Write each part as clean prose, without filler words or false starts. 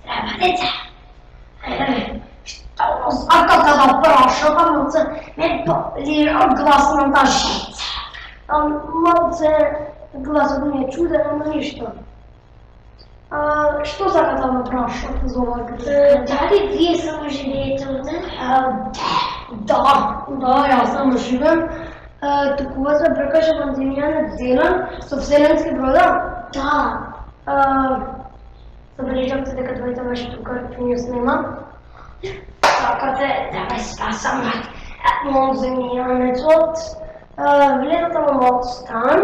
Zdravo, deca. Šta ono zakata da praša, pa malce me boli glasната жица. Малце гласът ми е чуден, ама нищо. Що заката да праша за ова града? Дали вие само живеете овде? Да, јас само живеем. Токува се прекаше пандемијанец Зелен со вселенски брода. Да. Забележавте дека двојте беше тука ќе ни снема. Сакате да ме спасам од земјанецот. Влезате во мојот стан,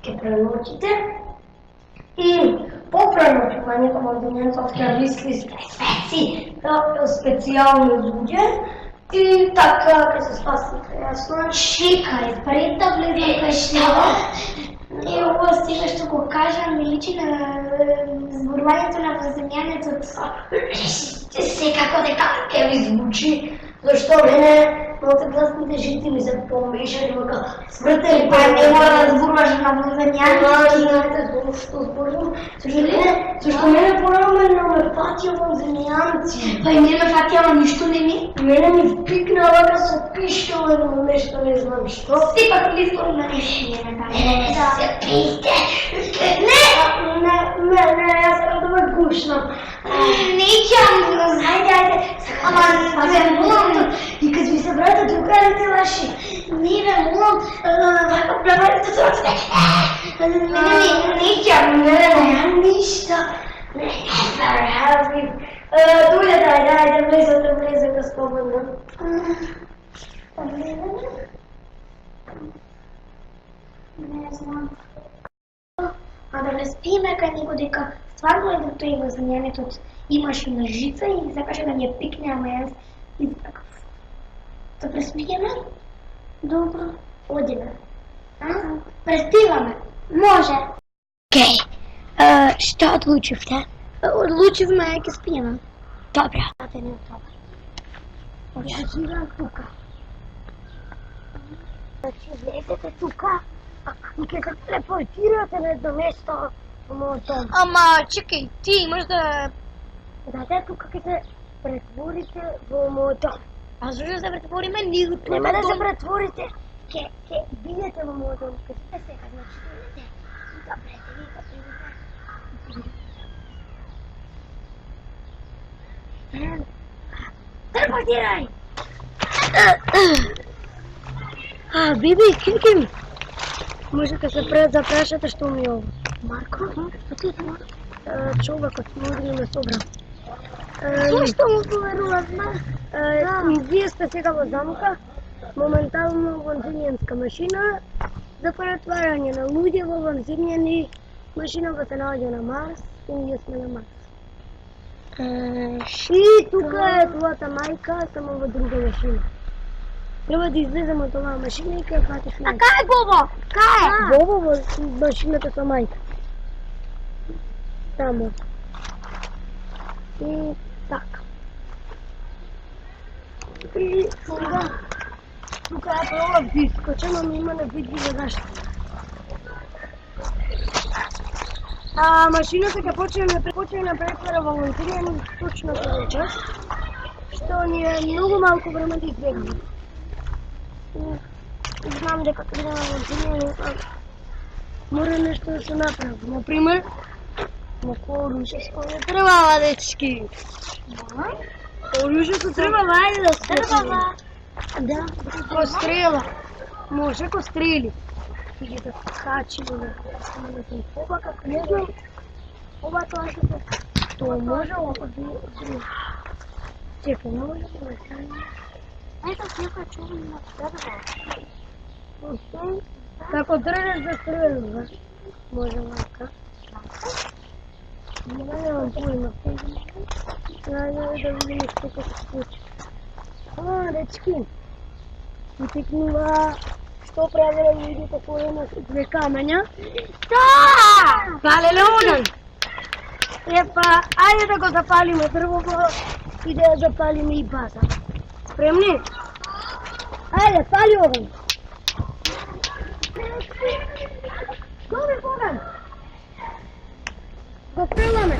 ќе преночите и по преночувањето во земјанецот ќе висли специ, специјални луѓе и така ќе се спасите, јасно? Чекај, пред да влезам кај него, ова сега што го кажа ми личи на зборувањето на воземјанецот. Секако дека ќе ви звучи, зашто мене малце гласните жити ми се помешали, вака смртели, па не мора да зборуваш на воземјанецот. Знаете зашто зборувам? Зашто мене порамено ме фатија воземјанци. Па и мене ме фатија, ама ништо не ми. Мене ми впикна вака со пиштол или нешто, не знам што. Сепак ли зборувам на решение на таа? Не се пите. Не, јас сакам да ме гушнам. Неќам, Ајде, ама ве молам, и кога ми се брата тука не се лаши. не ве молам, Вака преварите цоците. неќам, Не, ништо. Не, дојдете, ајде, влезете слободно. Не знам. А да не спиеме кај него дека стварно е да тој воземјанецот имаше ножица и сакаше да ми ја пикне, ама јас избегав. Да преспиеме? Добро, одиме. Преспиваме. Може. Окей, што одлучивте? Одлучивме ќе спиеме. Добро. Тате не отпада. Јас живеам тука. Значи, влезете тука и ќе се телепортирате на едно место во мојот дом. Ама чекај, ти имаш да... Да, тука ќе се претворите во мојот дом. А зашто да се претвориме ние од Нема да се претворите, ќе бидете во мојот дом. Кажете сега, значи, идете. Добре, идете. Телепортирај! Биби, ким? Може да се запрашате што ми е ово. Марко, што ти е? Човекот може да ме собра. Зошто му поверував Вие сте сега во замка, моментално вонземјанска машина за претварање на луѓе во вонземјани. Машината се наоѓа на Марс и ние сме на Марс. И тука е твојата мајка, само во друга машина. Треба да излеземе од оваа машина и ќе фатиш мајка. Кај Бобо? Кај? Бобо во машината со мајка. Тамо. И така. И сега, тука е пробав да искочам, ама има невидливо нешто. Машината ќе почне на претвара во монтирање точно тој час, што ни е многу малку време да избегнеме. Знам дека кога идеме на монтирање, мора нешто да се направи. Например, оружје не требава, дечки. Оружјето требава, ајде да требава. Да, ко стрела. Може ко стрели. Или да качи во некој. Ова како не знам. Ова тоа што се... Тоа може ова да... Чекај, може да се... Ето секој човек има требава. Како тренеш да стрелува. Може вака. Немам појма. Ајде да видиме што ќе се случи. Дечки, утекнува што правеле луѓето кои имат две камења. Да! Палеле оган. Епа, ајде да го запалиме дрвото и да ја запалиме и база. Спремни? Ајде, пали оган. Гови оган. Го стреламе.